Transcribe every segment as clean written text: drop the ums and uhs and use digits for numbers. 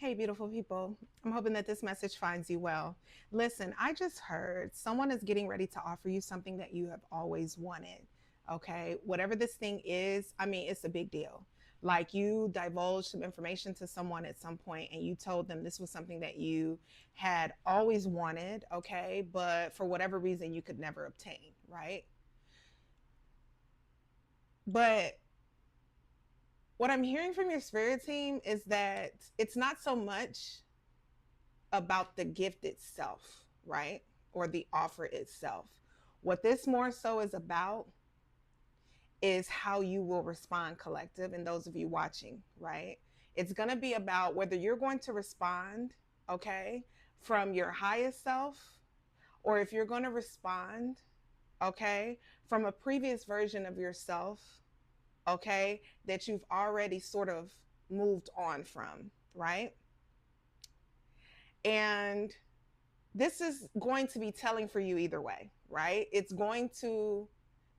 Hey, beautiful people. I'm hoping that this message finds you well. Listen, I just heard someone is getting ready to offer you something that you have always wanted. Okay. Whatever this thing is, I mean, it's a big deal. Like you divulged some information to someone at some point and you told them this was something that you had always wanted. Okay. But for whatever reason, you could never obtain. Right. But what I'm hearing from your spirit team is that it's not so much about the gift itself, right? Or the offer itself. What this more so is about is how you will respond, collective, and those of you watching, right? It's going to be about whether you're going to respond, okay, from your highest self, or if you're going to respond, okay, from a previous version of yourself, okay, that you've already sort of moved on from, right? And this is going to be telling for you either way, right? It's going to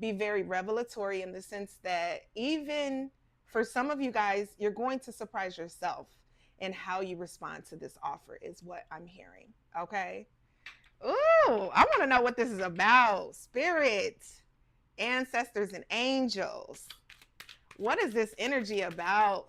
be very revelatory in the sense that even for some of you guys, you're going to surprise yourself in how you respond to this offer, is what I'm hearing. Okay. Ooh, I want to know what this is about. Spirit, ancestors, and angels. What is this energy about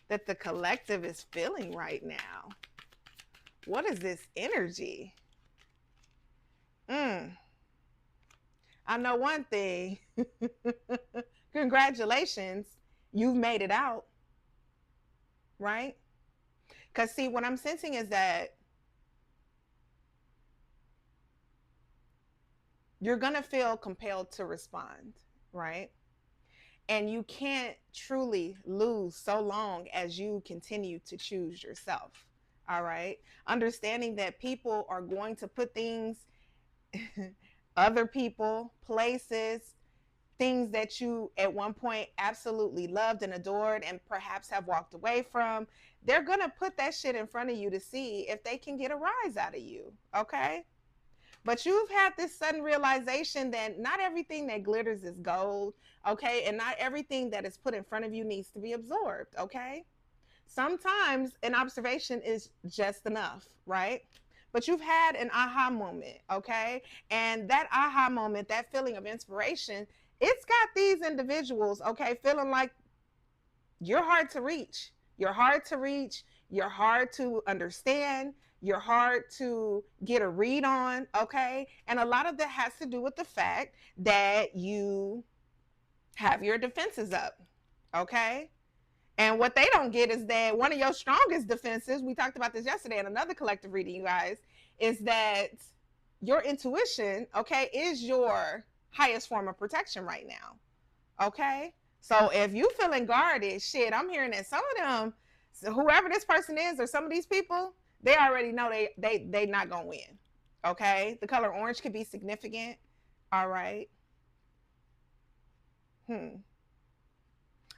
that the collective is feeling right now? What is this energy? Mm, I know one thing. Congratulations. You've made it out, right? Because, see, what I'm sensing is that you're going to feel compelled to respond, right? And you can't truly lose so long as you continue to choose yourself, all right? Understanding that people are going to put things, other people, places, things that you at one point absolutely loved and adored and perhaps have walked away from, they're going to put that shit in front of you to see if they can get a rise out of you, okay? But you've had this sudden realization that not everything that glitters is gold, okay? And not everything that is put in front of you needs to be absorbed, okay? Sometimes an observation is just enough, right? But you've had an aha moment, okay? And that aha moment, that feeling of inspiration, it's got these individuals, okay, feeling like you're hard to reach. You're hard to reach. You're hard to understand. You're hard to get a read on, okay? And a lot of that has to do with the fact that you have your defenses up, okay? And what they don't get is that one of your strongest defenses, we talked about this yesterday in another collective reading, you guys, is that your intuition, okay, is your highest form of protection right now. Okay? So if you feeling guarded, shit, I'm hearing that some of them, so whoever this person is or some of these people, they already know they not gonna win. Okay? The color orange could be significant. All right. Hmm.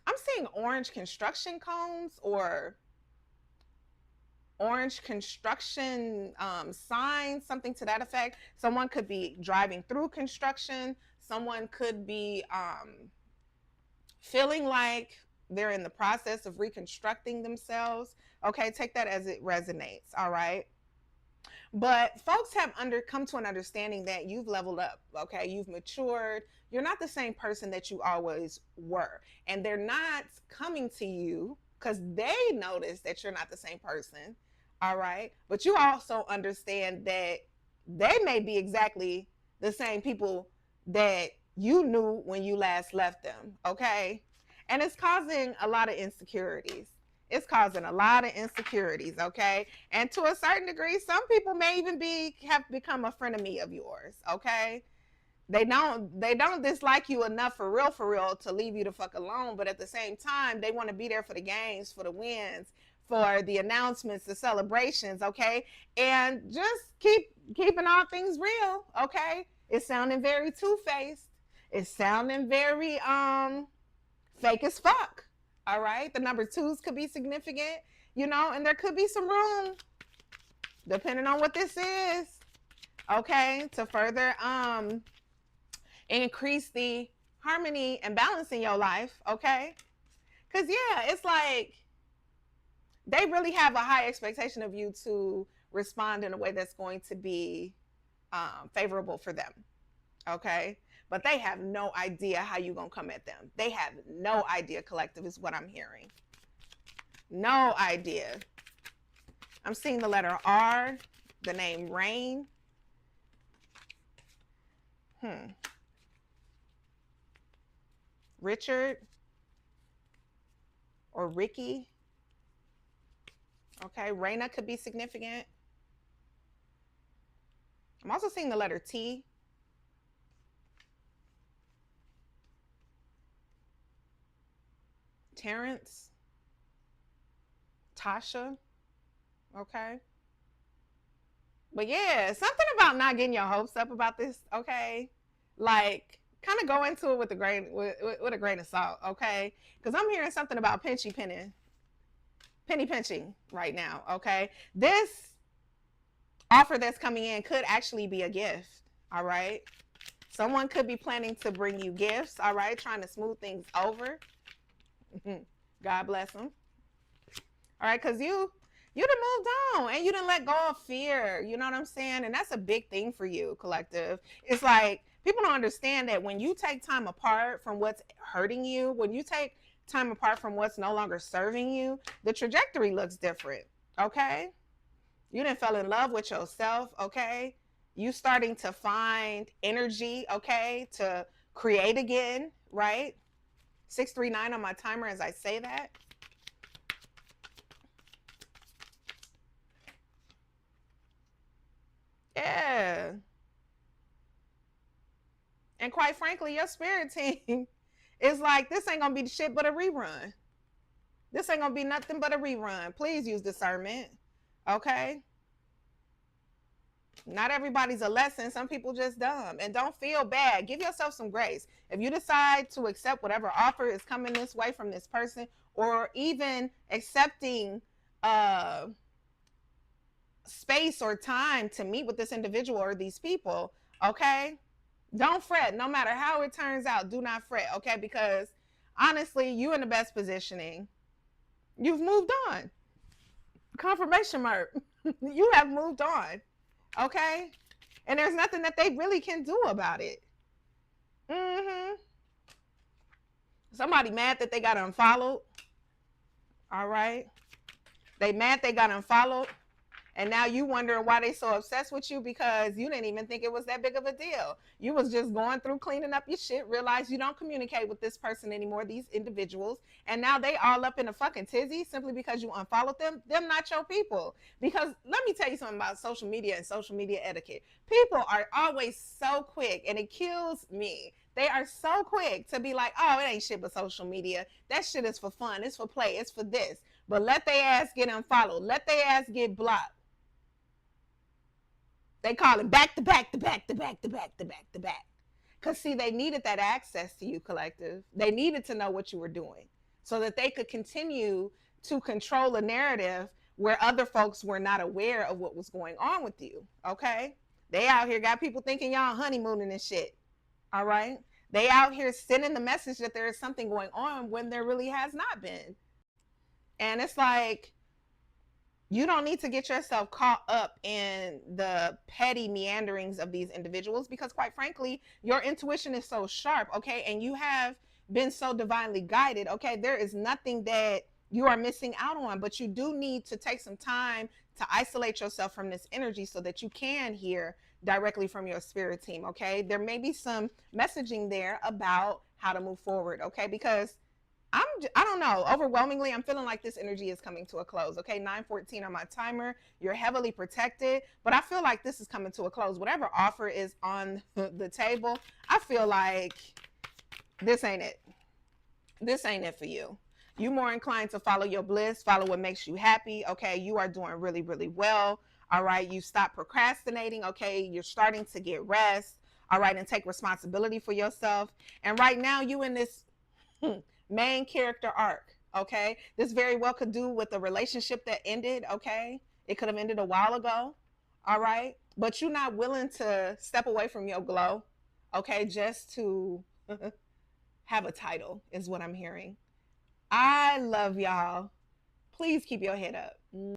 I'm seeing orange construction cones or orange construction signs, something to that effect. Someone could be driving through construction. Someone could be feeling like they're in the process of reconstructing themselves. Okay, take that as it resonates. All right. But folks have come to an understanding that you've leveled up. Okay, you've matured. You're not the same person that you always were, and they're not coming to you because they notice that you're not the same person. All right, but you also understand that they may be exactly the same people that you knew when you last left them. Okay, and it's causing a lot of insecurities. It's causing a lot of insecurities, okay? And to a certain degree, some people may even have become a frenemy of yours, okay? They don't dislike you enough for real to leave you the fuck alone, but at the same time, they want to be there for the games, for the wins, for the announcements, the celebrations, okay? And just keeping all things real, okay? It's sounding very two-faced. It's sounding very fake as fuck. All right. The number twos could be significant, and there could be some room, depending on what this is, okay, to further increase the harmony and balance in your life, okay? Because yeah, it's like They really have a high expectation of you to respond in a way that's going to be favorable for them. Okay. But they have no idea how you're going to come at them. They have no idea, collective, is what I'm hearing. No idea. I'm seeing the letter R, the name Rain. Richard or Ricky. Okay, Raina could be significant. I'm also seeing the letter T. Terrence. Tasha. Okay. But yeah, something about not getting your hopes up about this, okay? Like, kind of go into it with a grain of salt, okay? Because I'm hearing something about penny pinching right now, okay? This offer that's coming in could actually be a gift, all right? Someone could be planning to bring you gifts, all right? Trying to smooth things over. God bless them. All right, because you done moved on and you didn't let go of fear. You know what I'm saying? And that's a big thing for you, collective. It's like people don't understand that when you take time apart from what's hurting you, when you take time apart from what's no longer serving you, the trajectory looks different. Okay? You didn't fall in love with yourself, okay? You starting to find energy, okay, to create again, right? 639 on my timer as I say that. Yeah. And quite frankly, your spirit team is like, this ain't gonna be shit but a rerun. This ain't gonna be nothing but a rerun. Please use discernment. Okay? Not everybody's a lesson. Some people just dumb. And don't feel bad. Give yourself some grace. If you decide to accept whatever offer is coming this way from this person, or even accepting space or time to meet with this individual or these people, okay? Don't fret. No matter how it turns out, do not fret, okay? Because honestly, you in the best positioning. You've moved on. Confirmation mark. You have moved on, okay? And there's nothing that they really can do about it. Somebody mad that they got unfollowed. All right. They mad they got unfollowed. And now you wondering why they so obsessed with you, because you didn't even think it was that big of a deal. You was just going through cleaning up your shit, realized you don't communicate with this person anymore, these individuals, and now they all up in a fucking tizzy simply because you unfollowed them. Them not your people. Because let me tell you something about social media and social media etiquette. People are always so quick, and it kills me. They are so quick to be like, oh, it ain't shit but social media. That shit is for fun. It's for play. It's for this. But let their ass get unfollowed. Let their ass get blocked. They call it back to back to back to back to back to back to back. Because, see, they needed that access to you, collective. They needed to know what you were doing so that they could continue to control a narrative where other folks were not aware of what was going on with you. Okay? They out here got people thinking y'all honeymooning and shit. All right? They out here sending the message that there is something going on when there really has not been. And it's like, you don't need to get yourself caught up in the petty meanderings of these individuals, because quite frankly, your intuition is so sharp, okay? And you have been so divinely guided, okay? There is nothing that you are missing out on, but you do need to take some time to isolate yourself from this energy so that you can hear directly from your spirit team, okay? There may be some messaging there about how to move forward, okay? Because I don't know. Overwhelmingly, I'm feeling like this energy is coming to a close. Okay, 9:14 on my timer. You're heavily protected, but I feel like this is coming to a close. Whatever offer is on the table, I feel like this ain't it. This ain't it for you. You more inclined to follow your bliss, follow what makes you happy. Okay, you are doing really, really well. All right, you stop procrastinating. Okay, you're starting to get rest. All right, and take responsibility for yourself. And right now, you in this main character arc, okay? This very well could do with a relationship that ended, okay? It could have ended a while ago, all right? But you're not willing to step away from your glow, okay, just to have a title, is what I'm hearing. I love y'all. Please keep your head up.